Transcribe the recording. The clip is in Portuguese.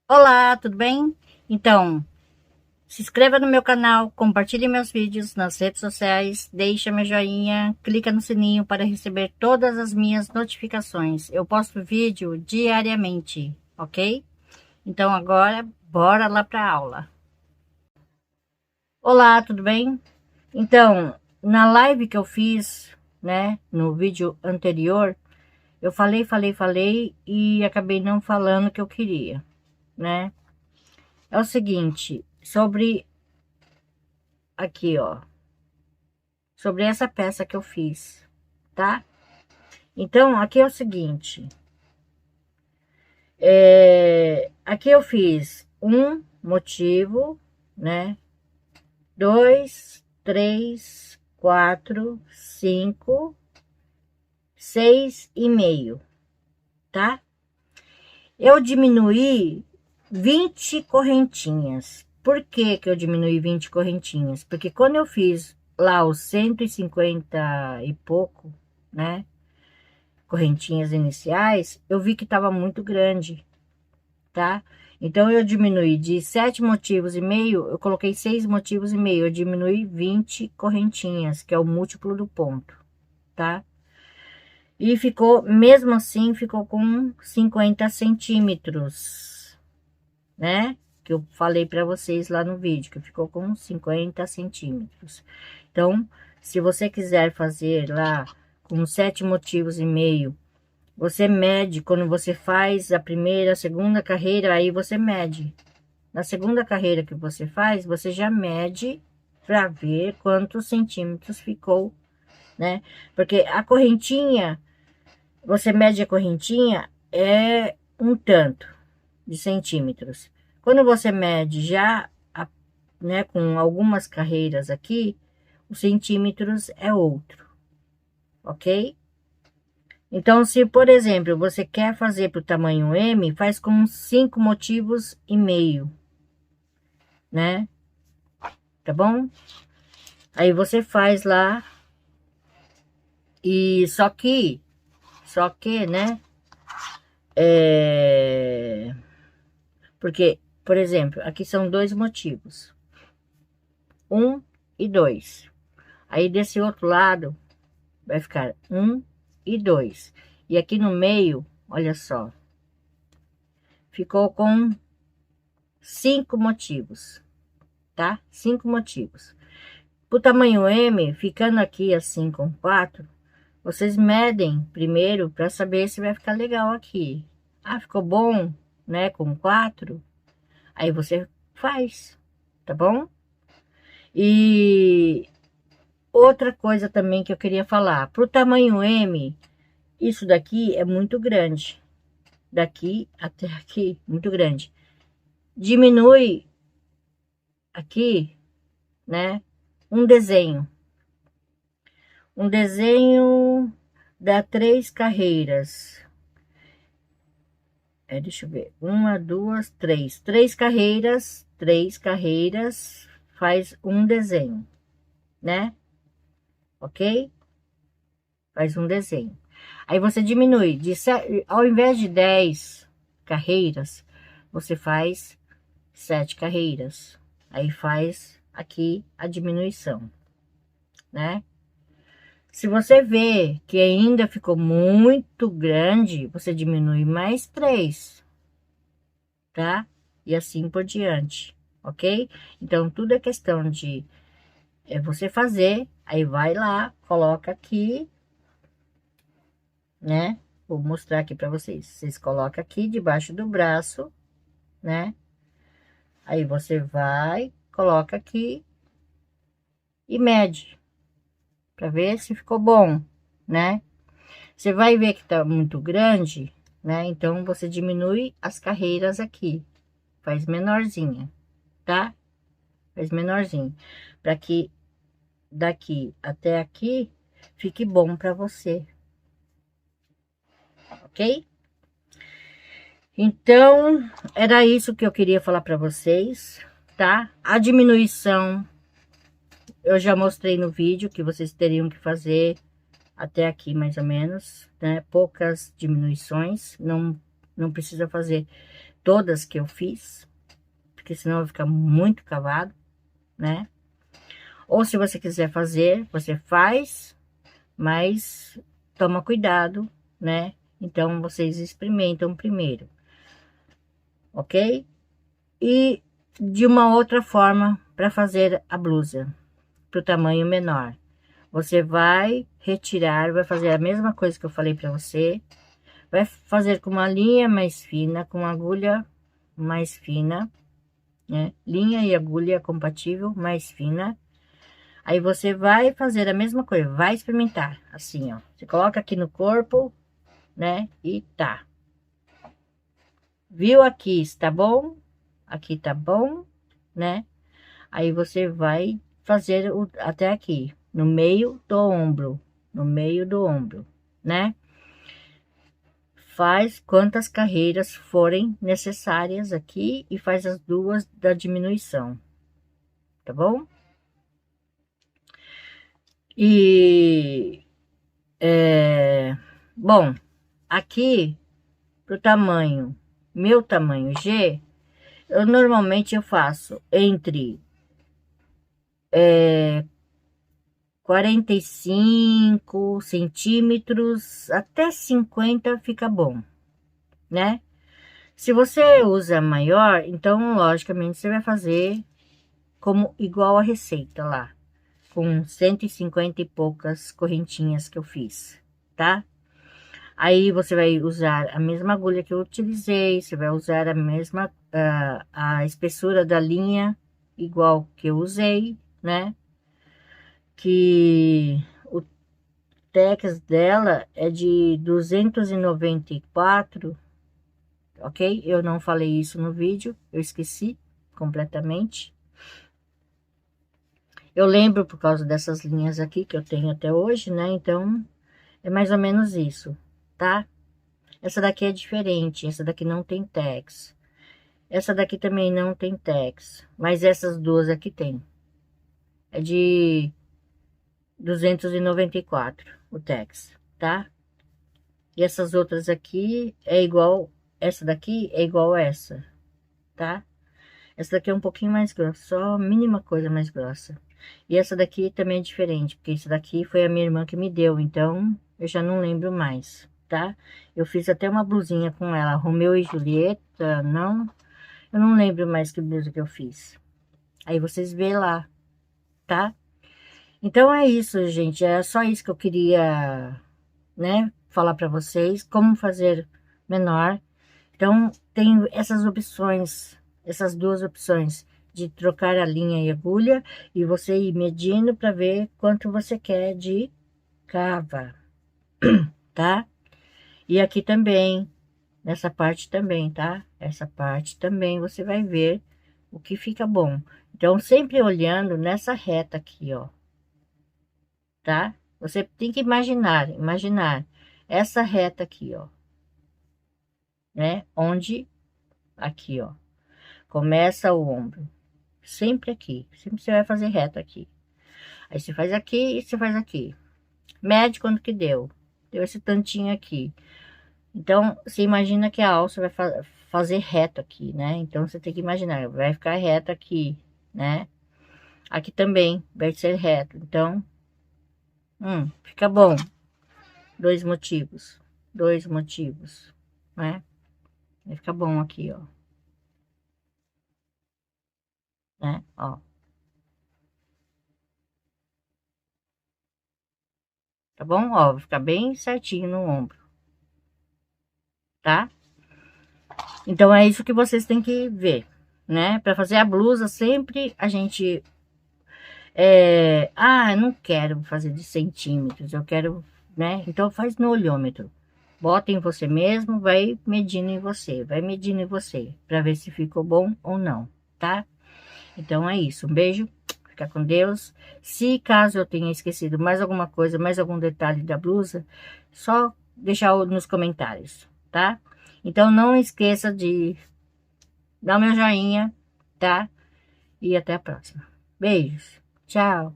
Olá, tudo bem? Então, se inscreva no meu canal, compartilhe meus vídeos nas redes sociais, deixa meu joinha, clica no sininho para receber todas as minhas notificações. Eu posto vídeo diariamente, ok? Então agora, bora lá para a aula. Olá, tudo bem? Então, na live que eu fiz, né, no vídeo anterior, eu falei e acabei não falando o que eu queria, né? É o seguinte, sobre aqui, ó, sobre essa peça que eu fiz, tá? Então, aqui é o seguinte, aqui eu fiz um motivo, né? Dois, três, quatro, cinco, seis e meio, tá? Eu diminuí 20 correntinhas. Por que que eu diminuí 20 correntinhas? Porque quando eu fiz lá os 150 e pouco, né? Correntinhas iniciais, eu vi que estava muito grande, tá? Então, eu diminuí de 7 motivos e meio, eu coloquei 6 motivos e meio, eu diminui 20 correntinhas, que é o múltiplo do ponto, tá? E ficou, mesmo assim, ficou com 50 centímetros, né? Que eu falei para vocês lá no vídeo, que ficou com 50 centímetros. Então, se você quiser fazer lá com 7 motivos e meio, você mede quando você faz a primeira, a segunda carreira, aí você mede. Na segunda carreira que você faz, você já mede para ver quantos centímetros ficou, né? Porque a correntinha, você mede a correntinha, é um tanto de centímetros. Quando você mede já, né, com algumas carreiras aqui, os centímetros é outro, ok? Então, se, por exemplo, você quer fazer para o tamanho M, faz com 5 motivos e meio, né? Tá bom? Aí você faz lá e só que, né? Porque, por exemplo, aqui são dois motivos, um e dois. Aí desse outro lado vai ficar um e dois. E aqui no meio, olha só, ficou com 5 motivos, tá? 5 motivos. O tamanho M, ficando aqui assim com 4, vocês medem primeiro para saber se vai ficar legal aqui. Ah, ficou bom, né? Com 4, aí você faz, tá bom? E outra coisa também que eu queria falar, pro tamanho M, isso daqui é muito grande. Daqui até aqui, muito grande. Diminui aqui, né? Um desenho. Um desenho dá 3 carreiras. Deixa eu ver. Uma, duas, três. 3 carreiras faz um desenho, né? Ok? Faz um desenho. Aí você diminui. Ao invés de 10 carreiras, você faz 7 carreiras. Aí faz aqui a diminuição, né? Se você vê que ainda ficou muito grande, você diminui mais 3, tá? E assim por diante, ok? Então, tudo é questão de você fazer, aí vai lá, coloca aqui, né? Vou mostrar aqui para vocês. Vocês colocam aqui debaixo do braço, né? Aí você vai, coloca aqui e mede, para ver se ficou bom, né? Você vai ver que tá muito grande, né? Então, você diminui as carreiras aqui, faz menorzinha, tá? Faz menorzinho, para que daqui até aqui fique bom para você, ok? Então, era isso que eu queria falar para vocês, tá? A diminuição, eu já mostrei no vídeo que vocês teriam que fazer até aqui, mais ou menos, né? Poucas diminuições, não precisa fazer todas que eu fiz, porque senão vai ficar muito cavado, né? Ou se você quiser fazer, você faz, mas toma cuidado, né? Então, vocês experimentam primeiro, ok? E de uma outra forma para fazer a blusa, para o tamanho menor. Você vai retirar, vai fazer a mesma coisa que eu falei para você. Vai fazer com uma linha mais fina, com uma agulha mais fina, né? Linha e agulha compatível, mais fina. Aí você vai fazer a mesma coisa, vai experimentar, assim, ó. Você coloca aqui no corpo, né? E tá. Viu aqui, está bom? Aqui tá bom, né? Aí você vai fazer até aqui, no meio do ombro, no meio do ombro, né? Faz quantas carreiras forem necessárias aqui e faz as duas da diminuição, tá bom? E, bom, aqui pro tamanho, meu tamanho G, eu normalmente eu faço entre 45 centímetros até 50 fica bom, né? Se você usa maior, então logicamente você vai fazer como igual a receita lá, com 150 e poucas correntinhas que eu fiz, tá? Aí você vai usar a mesma agulha que eu utilizei, você vai usar a mesma, a espessura da linha igual que eu usei, né? Que o Tex dela é de 294, ok? Eu não falei isso no vídeo, eu esqueci completamente. Eu lembro por causa dessas linhas aqui que eu tenho até hoje, né? Então, é mais ou menos isso, tá? Essa daqui é diferente, essa daqui não tem tex. Essa daqui também não tem tex, mas essas duas aqui tem. É de 294 o tex, tá? E essas outras aqui é igual, essa daqui é igual a essa, tá? Essa daqui é um pouquinho mais grossa, só a mínima coisa mais grossa. E essa daqui também é diferente, porque essa daqui foi a minha irmã que me deu, então eu já não lembro mais, tá? Eu fiz até uma blusinha com ela, Romeu e Julieta, não? Eu não lembro mais que blusa que eu fiz. Aí vocês vê lá, tá? Então é isso, gente, é só isso que eu queria, né, falar pra vocês, como fazer menor. Então, tem essas opções, essas duas opções de trocar a linha e agulha e você ir medindo para ver quanto você quer de cava, tá? E aqui também, nessa parte também, tá? Essa parte também você vai ver o que fica bom. Então, sempre olhando nessa reta aqui, ó, tá? Você tem que imaginar essa reta aqui, ó, né? Onde, aqui, ó, começa o ombro. Sempre aqui. Sempre você vai fazer reto aqui. Aí você faz aqui e você faz aqui. Mede quanto que deu. Deu esse tantinho aqui. Então, você imagina que a alça vai fazer reto aqui, né? Então, você tem que imaginar. Vai ficar reto aqui, né? Aqui também vai ser reto. Então, fica bom. Dois motivos. Dois motivos, né? Vai ficar bom aqui, ó. Né? Ó. Tá bom? Ó, vai ficar bem certinho no ombro. Tá? Então, é isso que vocês têm que ver, né? Para fazer a blusa, sempre a gente... não quero fazer de centímetros, eu quero, né? Então, faz no olhômetro. Bota em você mesmo, vai medindo em você, vai medindo em você, para ver se ficou bom ou não, tá? Então, é isso. Um beijo, fica com Deus. Se caso eu tenha esquecido mais alguma coisa, mais algum detalhe da blusa, só deixar nos comentários, tá? Então, não esqueça de dá o meu joinha, tá? E até a próxima. Beijos. Tchau.